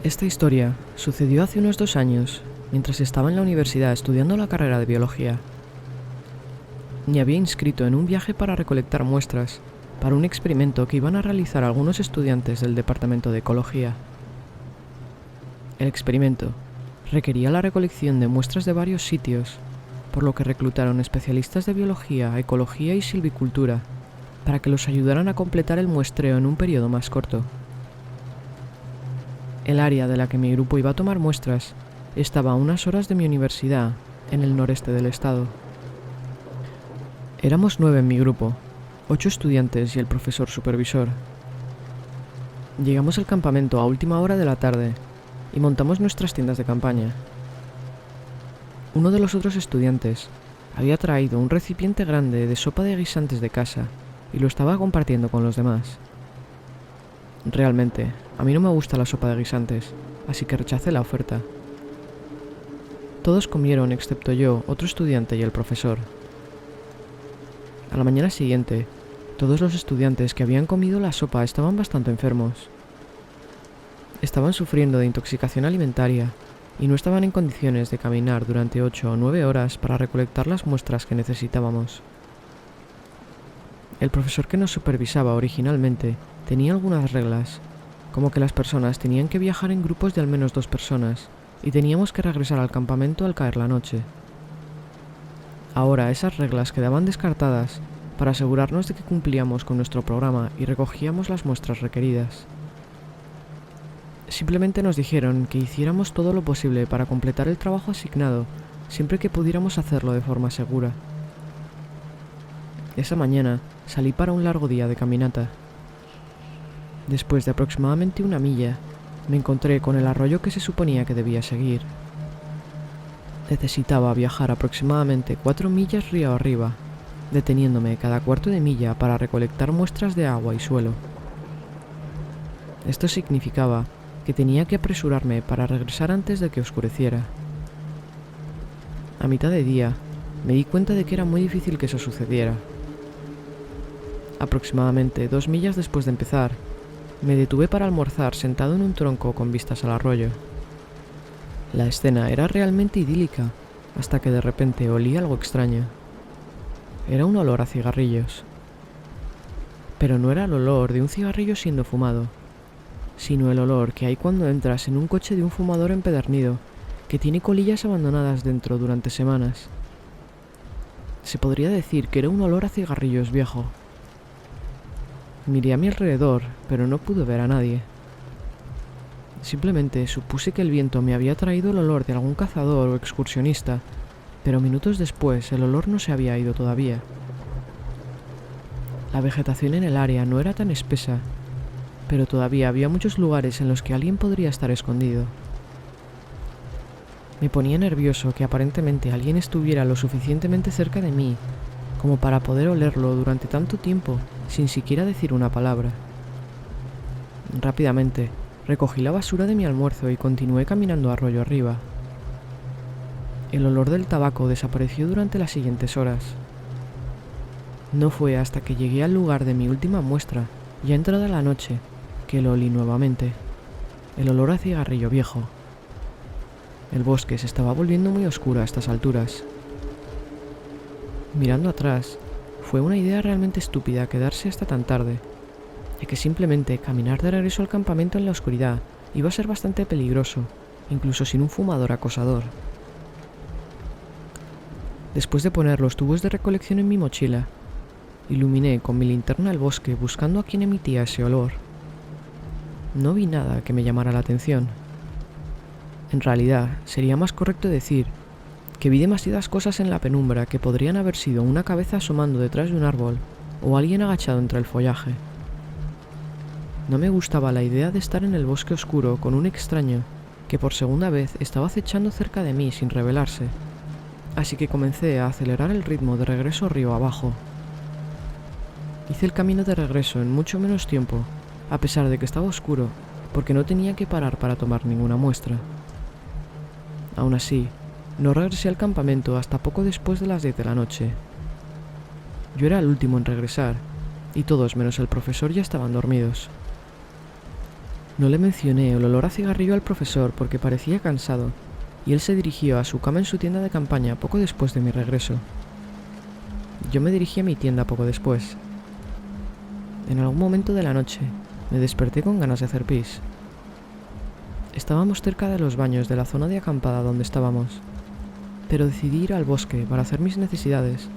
Esta historia sucedió hace unos 2 años, mientras estaba en la universidad estudiando la carrera de biología. Me había inscrito en un viaje para recolectar muestras para un experimento que iban a realizar algunos estudiantes del departamento de ecología. El experimento requería la recolección de muestras de varios sitios, por lo que reclutaron especialistas de biología, ecología y silvicultura para que los ayudaran a completar el muestreo en un periodo más corto. El área de la que mi grupo iba a tomar muestras estaba a unas horas de mi universidad, en el noreste del estado. Éramos 9 en mi grupo, 8 estudiantes y el profesor supervisor. Llegamos al campamento a última hora de la tarde y montamos nuestras tiendas de campaña. Uno de los otros estudiantes había traído un recipiente grande de sopa de guisantes de casa y lo estaba compartiendo con los demás. Realmente, a mí no me gusta la sopa de guisantes, así que rechacé la oferta. Todos comieron excepto yo, otro estudiante y el profesor. A la mañana siguiente, todos los estudiantes que habían comido la sopa estaban bastante enfermos. Estaban sufriendo de intoxicación alimentaria y no estaban en condiciones de caminar durante 8 o 9 horas para recolectar las muestras que necesitábamos. El profesor que nos supervisaba originalmente tenía algunas reglas, como que las personas tenían que viajar en grupos de al menos 2 personas y teníamos que regresar al campamento al caer la noche. Ahora esas reglas quedaban descartadas para asegurarnos de que cumplíamos con nuestro programa y recogíamos las muestras requeridas. Simplemente nos dijeron que hiciéramos todo lo posible para completar el trabajo asignado, siempre que pudiéramos hacerlo de forma segura. Esa mañana salí para un largo día de caminata. Después de aproximadamente 1 milla, me encontré con el arroyo que se suponía que debía seguir. Necesitaba viajar aproximadamente 4 millas río arriba, deteniéndome cada cuarto de milla para recolectar muestras de agua y suelo. Esto significaba que tenía que apresurarme para regresar antes de que oscureciera. A mitad de día, me di cuenta de que era muy difícil que eso sucediera. Aproximadamente 2 millas después de empezar, me detuve para almorzar sentado en un tronco con vistas al arroyo. La escena era realmente idílica, hasta que de repente olí algo extraño. Era un olor a cigarrillos. Pero no era el olor de un cigarrillo siendo fumado, sino el olor que hay cuando entras en un coche de un fumador empedernido que tiene colillas abandonadas dentro durante semanas. Se podría decir que era un olor a cigarrillos viejo. Miré a mi alrededor, pero no pude ver a nadie. Simplemente supuse que el viento me había traído el olor de algún cazador o excursionista, pero minutos después el olor no se había ido todavía. La vegetación en el área no era tan espesa, pero todavía había muchos lugares en los que alguien podría estar escondido. Me ponía nervioso que aparentemente alguien estuviera lo suficientemente cerca de mí como para poder olerlo durante tanto tiempo sin siquiera decir una palabra. Rápidamente, recogí la basura de mi almuerzo y continué caminando arroyo arriba. El olor del tabaco desapareció durante las siguientes horas. No fue hasta que llegué al lugar de mi última muestra, ya entrada la noche, que lo olí nuevamente. El olor a cigarrillo viejo. El bosque se estaba volviendo muy oscuro a estas alturas. Mirando atrás, fue una idea realmente estúpida quedarse hasta tan tarde, ya que simplemente caminar de regreso al campamento en la oscuridad iba a ser bastante peligroso, incluso sin un fumador acosador. Después de poner los tubos de recolección en mi mochila, iluminé con mi linterna el bosque buscando a quien emitía ese olor. No vi nada que me llamara la atención. En realidad, sería más correcto decir que vi demasiadas cosas en la penumbra que podrían haber sido una cabeza asomando detrás de un árbol o alguien agachado entre el follaje. No me gustaba la idea de estar en el bosque oscuro con un extraño que por segunda vez estaba acechando cerca de mí sin revelarse, así que comencé a acelerar el ritmo de regreso río abajo. Hice el camino de regreso en mucho menos tiempo, a pesar de que estaba oscuro, porque no tenía que parar para tomar ninguna muestra. Aún así, no regresé al campamento hasta poco después de las 10 de la noche. Yo era el último en regresar, y todos menos el profesor ya estaban dormidos. No le mencioné el olor a cigarrillo al profesor porque parecía cansado, y él se dirigió a su cama en su tienda de campaña poco después de mi regreso. Yo me dirigí a mi tienda poco después. En algún momento de la noche, me desperté con ganas de hacer pis. Estábamos cerca de los baños de la zona de acampada donde estábamos, pero decidí ir al bosque para hacer mis necesidades,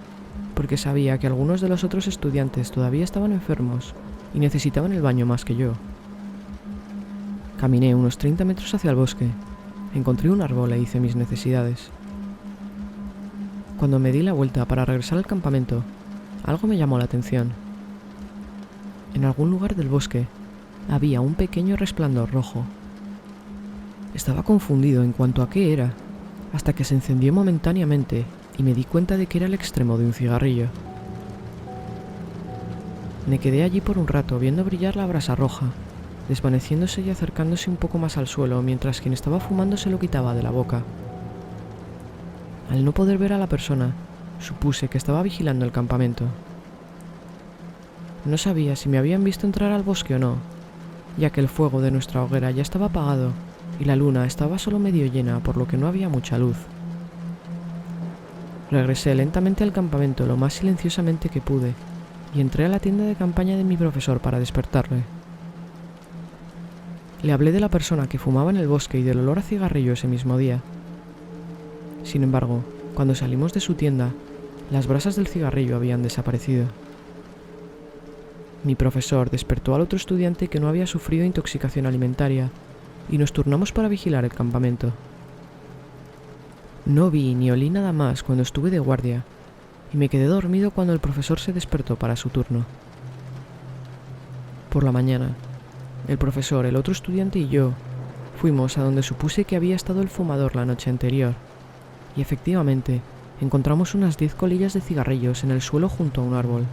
porque sabía que algunos de los otros estudiantes todavía estaban enfermos y necesitaban el baño más que yo. Caminé unos 30 metros hacia el bosque, encontré un árbol e hice mis necesidades. Cuando me di la vuelta para regresar al campamento, algo me llamó la atención. En algún lugar del bosque había un pequeño resplandor rojo. Estaba confundido en cuanto a qué era, hasta que se encendió momentáneamente y me di cuenta de que era el extremo de un cigarrillo. Me quedé allí por un rato viendo brillar la brasa roja, desvaneciéndose y acercándose un poco más al suelo mientras quien estaba fumando se lo quitaba de la boca. Al no poder ver a la persona, supuse que estaba vigilando el campamento. No sabía si me habían visto entrar al bosque o no, ya que el fuego de nuestra hoguera ya estaba apagado y la luna estaba solo medio llena, por lo que no había mucha luz. Regresé lentamente al campamento lo más silenciosamente que pude y entré a la tienda de campaña de mi profesor para despertarle. Le hablé de la persona que fumaba en el bosque y del olor a cigarrillo ese mismo día. Sin embargo, cuando salimos de su tienda, las brasas del cigarrillo habían desaparecido. Mi profesor despertó al otro estudiante que no había sufrido intoxicación alimentaria y nos turnamos para vigilar el campamento. No vi ni olí nada más cuando estuve de guardia y me quedé dormido cuando el profesor se despertó para su turno. Por la mañana, el profesor, el otro estudiante y yo fuimos a donde supuse que había estado el fumador la noche anterior y efectivamente encontramos unas 10 colillas de cigarrillos en el suelo junto a un árbol.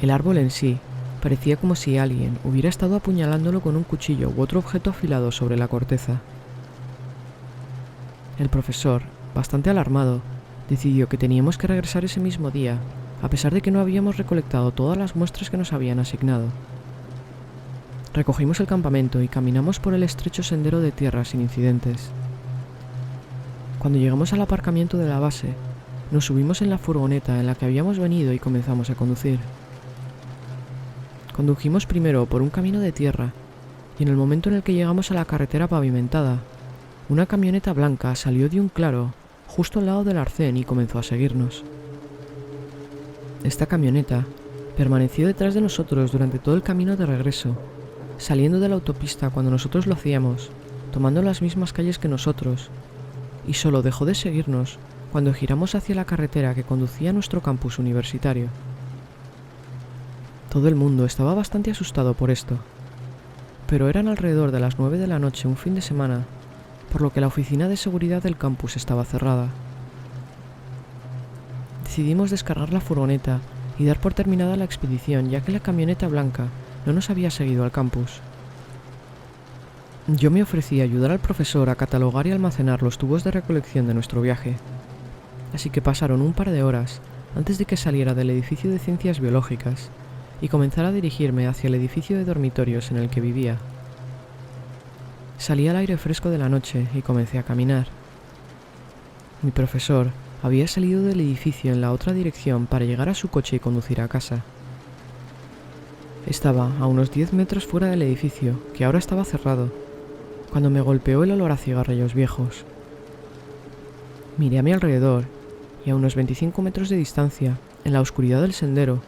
El árbol en sí parecía como si alguien hubiera estado apuñalándolo con un cuchillo u otro objeto afilado sobre la corteza. El profesor, bastante alarmado, decidió que teníamos que regresar ese mismo día, a pesar de que no habíamos recolectado todas las muestras que nos habían asignado. Recogimos el campamento y caminamos por el estrecho sendero de tierra sin incidentes. Cuando llegamos al aparcamiento de la base, nos subimos en la furgoneta en la que habíamos venido y comenzamos a conducir. Condujimos primero por un camino de tierra, y en el momento en el que llegamos a la carretera pavimentada, una camioneta blanca salió de un claro justo al lado del arcén y comenzó a seguirnos. Esta camioneta permaneció detrás de nosotros durante todo el camino de regreso, saliendo de la autopista cuando nosotros lo hacíamos, tomando las mismas calles que nosotros, y solo dejó de seguirnos cuando giramos hacia la carretera que conducía a nuestro campus universitario. Todo el mundo estaba bastante asustado por esto, pero eran alrededor de las 9 de la noche un fin de semana, por lo que la oficina de seguridad del campus estaba cerrada. Decidimos descargar la furgoneta y dar por terminada la expedición, ya que la camioneta blanca no nos había seguido al campus. Yo me ofrecí a ayudar al profesor a catalogar y almacenar los tubos de recolección de nuestro viaje, así que pasaron un par de horas antes de que saliera del edificio de ciencias biológicas y comenzara a dirigirme hacia el edificio de dormitorios en el que vivía. Salí al aire fresco de la noche y comencé a caminar. Mi profesor había salido del edificio en la otra dirección para llegar a su coche y conducir a casa. Estaba a unos 10 metros fuera del edificio, que ahora estaba cerrado, cuando me golpeó el olor a cigarrillos viejos. Miré a mi alrededor y a unos 25 metros de distancia, en la oscuridad del sendero,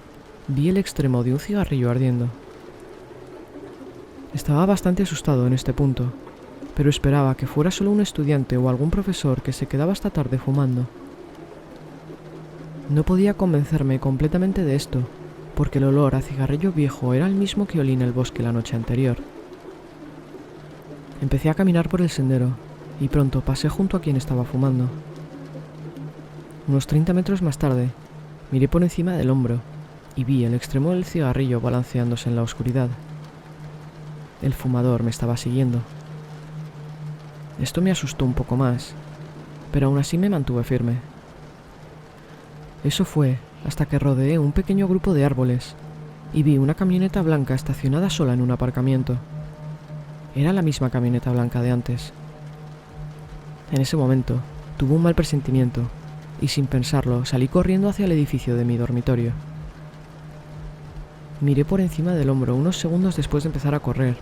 vi el extremo de un cigarrillo ardiendo. Estaba bastante asustado en este punto, pero esperaba que fuera solo un estudiante o algún profesor que se quedaba hasta tarde fumando. No podía convencerme completamente de esto, porque el olor a cigarrillo viejo era el mismo que olí en el bosque la noche anterior. Empecé a caminar por el sendero, y pronto pasé junto a quien estaba fumando. Unos 30 metros más tarde, miré por encima del hombro, y vi el extremo del cigarrillo balanceándose en la oscuridad. El fumador me estaba siguiendo. Esto me asustó un poco más, pero aún así me mantuve firme. Eso fue hasta que rodeé un pequeño grupo de árboles, y vi una camioneta blanca estacionada sola en un aparcamiento. Era la misma camioneta blanca de antes. En ese momento, tuve un mal presentimiento, y sin pensarlo, salí corriendo hacia el edificio de mi dormitorio. Miré por encima del hombro unos segundos después de empezar a correr,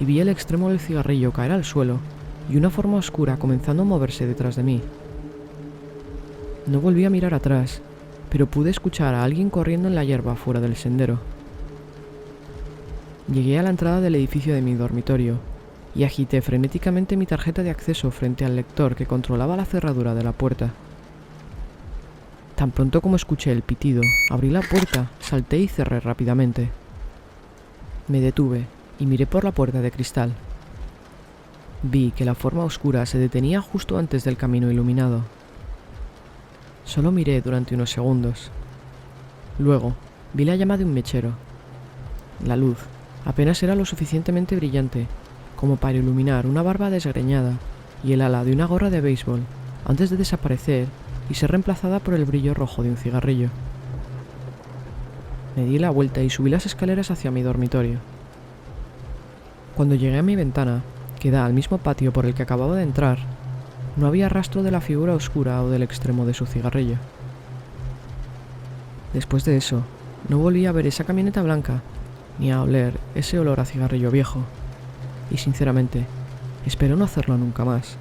y vi el extremo del cigarrillo caer al suelo, y una forma oscura comenzando a moverse detrás de mí. No volví a mirar atrás, pero pude escuchar a alguien corriendo en la hierba fuera del sendero. Llegué a la entrada del edificio de mi dormitorio, y agité frenéticamente mi tarjeta de acceso frente al lector que controlaba la cerradura de la puerta. Tan pronto como escuché el pitido, abrí la puerta, salté y cerré rápidamente. Me detuve y miré por la puerta de cristal. Vi que la forma oscura se detenía justo antes del camino iluminado. Solo miré durante unos segundos. Luego, vi la llama de un mechero. La luz apenas era lo suficientemente brillante como para iluminar una barba desgreñada y el ala de una gorra de béisbol antes de desaparecer y ser reemplazada por el brillo rojo de un cigarrillo. Me di la vuelta y subí las escaleras hacia mi dormitorio. Cuando llegué a mi ventana, que da al mismo patio por el que acababa de entrar, no había rastro de la figura oscura o del extremo de su cigarrillo. Después de eso, no volví a ver esa camioneta blanca, ni a oler ese olor a cigarrillo viejo, y sinceramente, espero no hacerlo nunca más.